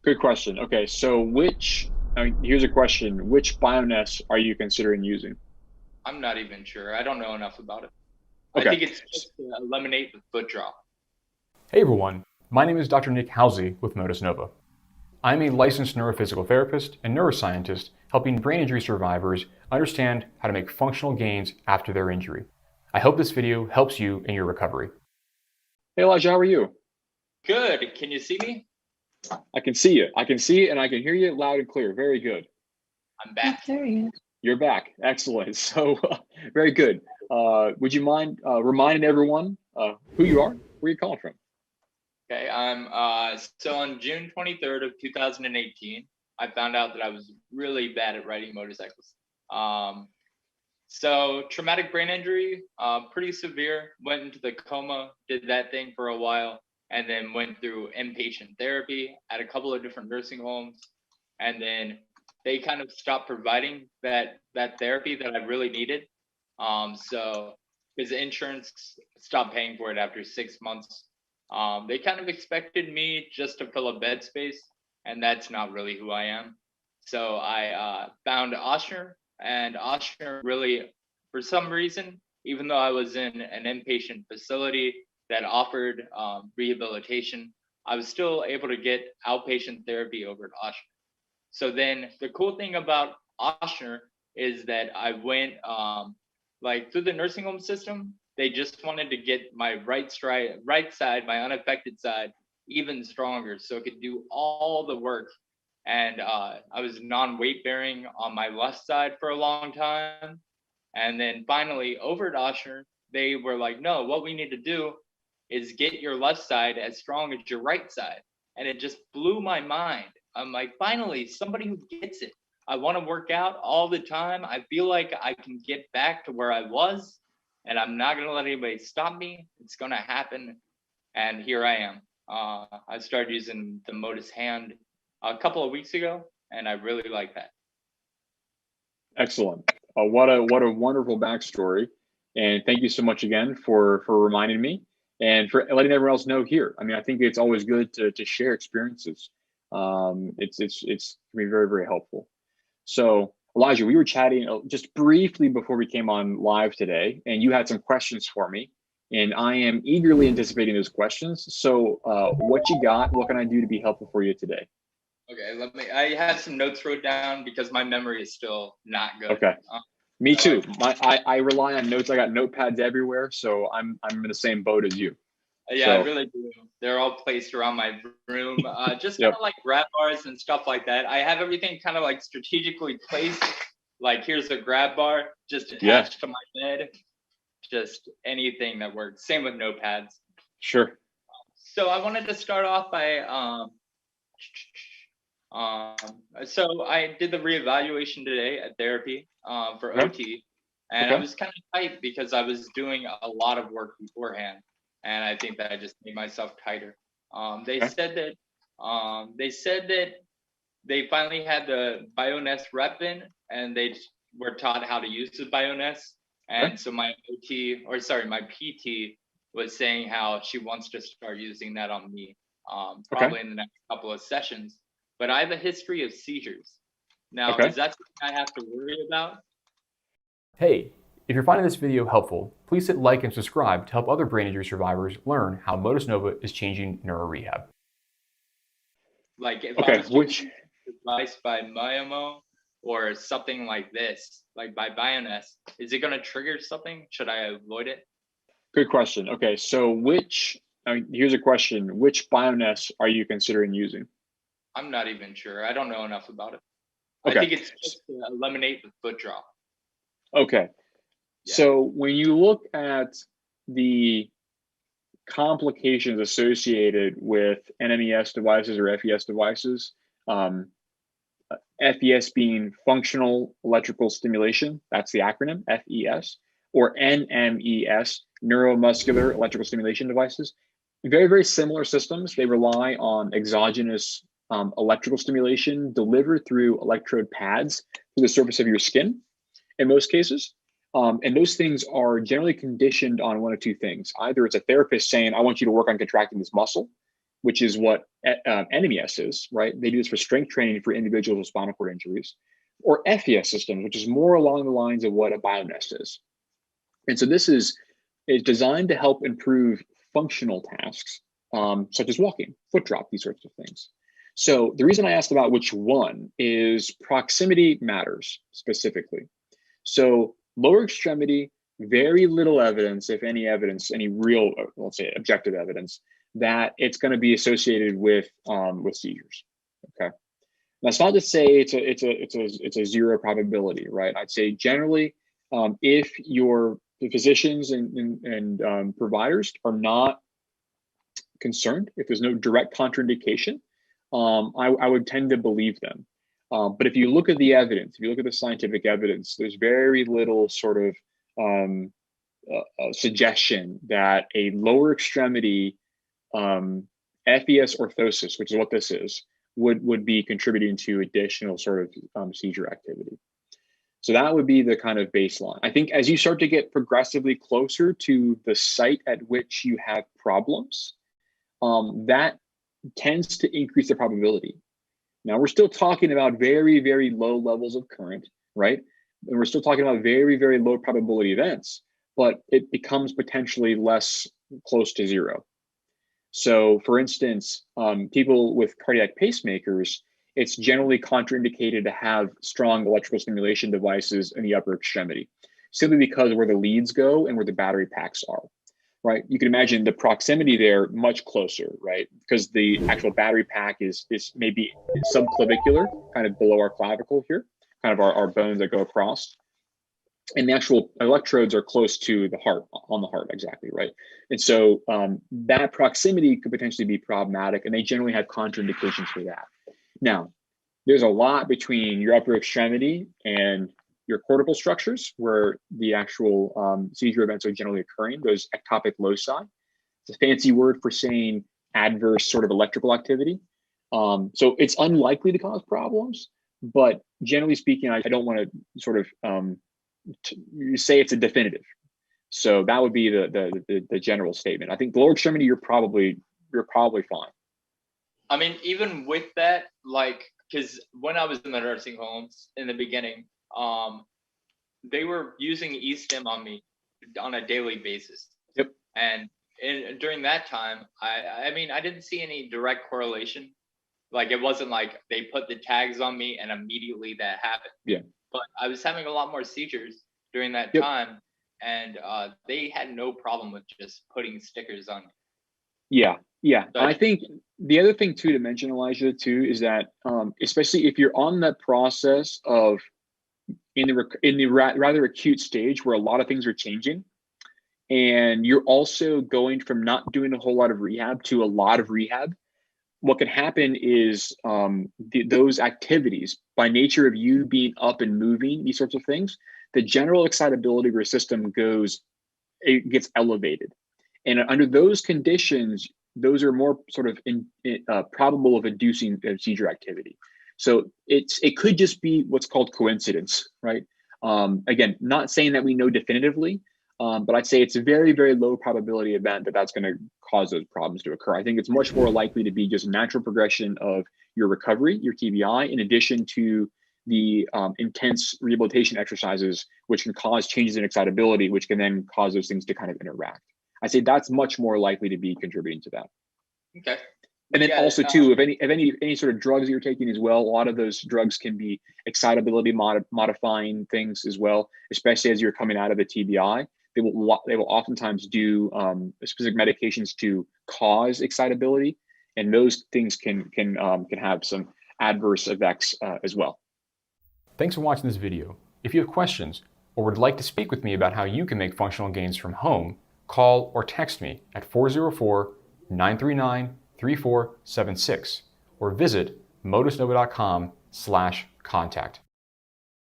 Good question. Okay, so here's a question. Which bioness are you considering using? I'm not even sure. I don't know enough about it. I Okay, think it's just eliminate the foot drop. Hey everyone, my name is Dr. Nick Halsey with Motus Nova. I'm a licensed neurophysical therapist and neuroscientist helping brain injury survivors understand how to make functional gains after their injury. I hope this video helps you in your recovery. hey Elijah, how are you? Good. Can you see me? I can see you. I can see and I can hear you loud and clear. Very good. I'm back. There he is. You're back. Excellent. So, very good. Would you mind reminding everyone who you are, where you calling from? Okay. So on June 23rd of 2018, I found out that I was really bad at riding motorcycles. So traumatic brain injury, pretty severe. Went into the coma, did that thing for a while, and then went through inpatient therapy at a couple of different nursing homes, and then they kind of stopped providing that therapy that I really needed. So because insurance stopped paying for it after 6 months, they kind of expected me just to fill a bed space, and that's not really who I am. So I found Oshner, and Oshner really, for some reason, even though I was in an inpatient facility that offered rehabilitation, I was still able to get outpatient therapy over at Oshner. So then the cool thing about Oshner is that I went like through the nursing home system. They just wanted to get my right side, my unaffected side, even stronger, so it could do all the work. And I was non-weight bearing on my left side for a long time. And then finally, over at Oshner, they were like, "No, what we need to do is get your left side as strong as your right side." And it just blew my mind. I'm like, finally, somebody who gets it. I want to work out all the time. I feel like I can get back to where I was, and I'm not going to let anybody stop me. It's going to happen. And here I am. I started using the Motus hand a couple of weeks ago, and I really like that. Excellent. What a wonderful backstory, and thank you so much again for reminding me and for letting everyone else know here. I mean, I think it's always good to share experiences. It's can be very, very helpful. So Elijah, we were chatting just briefly before we came on live today, and you had some questions for me, and I am eagerly anticipating those questions. So what you got? What can I do to be helpful for you today? Okay, I had some notes wrote down because my memory is still not good. Okay. Me too. I rely on notes. I got notepads everywhere, so I'm in the same boat as you. Yeah, So, I really do. They're all placed around my room, just Yep. kind of like grab bars and stuff like that. I have everything kind of like strategically placed. Like here's a grab bar just attached to my bed. Just anything that works. Same with notepads. Sure. So I wanted to start off by so I did the reevaluation today at therapy for Okay. OT, and I Okay. was kind of tight because I was doing a lot of work beforehand, and I think that I just made myself tighter. They Okay. said that they finally had the Bioness rep in, and they were taught how to use the Bioness. And so my my PT was saying how she wants to start using that on me, probably in the next couple of sessions. But I have a history of seizures. Now, Okay. is that something I have to worry about? Hey, if you're finding this video helpful, please hit like and subscribe to help other brain injury survivors learn how Motus Nova is changing neuro rehab. Like if Okay. I was Which advice by Myomo or something like this, like by Bioness, is it going to trigger something? Should I avoid it? good question. Okay. So here's a question. Which bioness are you considering using? I'm not even sure. I don't know enough about it. Okay. I think it's just to eliminate the foot drop. Okay. Yeah. So when you look at the complications associated with NMES devices or FES devices, FES being functional electrical stimulation, that's the acronym, FES, or NMES, neuromuscular electrical stimulation devices. Very, very similar systems. They rely on exogenous electrical stimulation delivered through electrode pads to the surface of your skin in most cases. And those things are generally conditioned on one of two things. Either it's a therapist saying, I want you to work on contracting this muscle, which is what NMES is, right? They do this for strength training for individuals with spinal cord injuries, or FES systems, which is more along the lines of what a BioNest is. And so this is designed to help improve functional tasks, such as walking, foot drop, these sorts of things. So the reason I asked about which one is proximity matters specifically. So lower extremity, very little evidence, if any evidence, any real, let's say objective evidence, that it's going to be associated with seizures. Okay, that's not to say it's a zero probability, right? I'd say generally, if your physicians and providers are not concerned, if there's no direct contraindication, I would tend to believe them. But if you look at the evidence, if you look at the scientific evidence, there's very little sort of suggestion that a lower extremity FES orthosis, which is what this is, would be contributing to additional sort of seizure activity. So that would be the kind of baseline. I think as you start to get progressively closer to the site at which you have problems, that tends to increase the probability. Now, we're still talking about very, very low levels of current, right? And we're still talking about very, very low probability events, but it becomes potentially less close to zero. So for instance, people with cardiac pacemakers, it's generally contraindicated to have strong electrical stimulation devices in the upper extremity, simply because where the leads go and where the battery packs are. Right, you can imagine the proximity there much closer, right? Because the actual battery pack is maybe subclavicular, kind of below our clavicle here, kind of our bones that go across. And the actual electrodes are close to the heart, on the heart, exactly, right? And so that proximity could potentially be problematic, and they generally have contraindications for that. Now, there's a lot between your upper extremity and your cortical structures, where the actual seizure events are generally occurring, those ectopic loci. It's a fancy word for saying adverse sort of electrical activity. So it's unlikely to cause problems, but generally speaking, I don't want to sort of say it's a definitive. So that would be the general statement. I think the lower extremity, you're probably fine. I mean, even with that, like, because when I was in the nursing homes in the beginning, they were using E-Stim on me on a daily basis. Yep. And during that time, I mean, I didn't see any direct correlation. Like, it wasn't like they put the tags on me and immediately that happened. Yeah. But I was having a lot more seizures during that Yep. time, and they had no problem with just putting stickers on me. Yeah. So I think the other thing too to mention, Elijah, too, is that especially if you're on that process of in the rather acute stage where a lot of things are changing, and you're also going from not doing a whole lot of rehab to a lot of rehab, what can happen is those activities, by nature of you being up and moving, these sorts of things, the general excitability of your system gets elevated. And under those conditions, those are more sort of probable of inducing seizure activity. So it could just be what's called coincidence, right? Again, not saying that we know definitively, but I'd say it's a very, very low probability event that's going to cause those problems to occur. I think it's much more likely to be just natural progression of your recovery, your TBI, in addition to the intense rehabilitation exercises, which can cause changes in excitability, which can then cause those things to kind of interact. I say that's much more likely to be contributing to that. Okay. And then also too, if any sort of drugs that you're taking as well, a lot of those drugs can be excitability modifying things as well, especially as you're coming out of the TBI. They will oftentimes do specific medications to cause excitability, and those things can have some adverse effects as well. Thanks for watching this video. If you have questions or would like to speak with me about how you can make functional gains from home, call or text me at 404-939-3476 or visit motusnova.com/contact.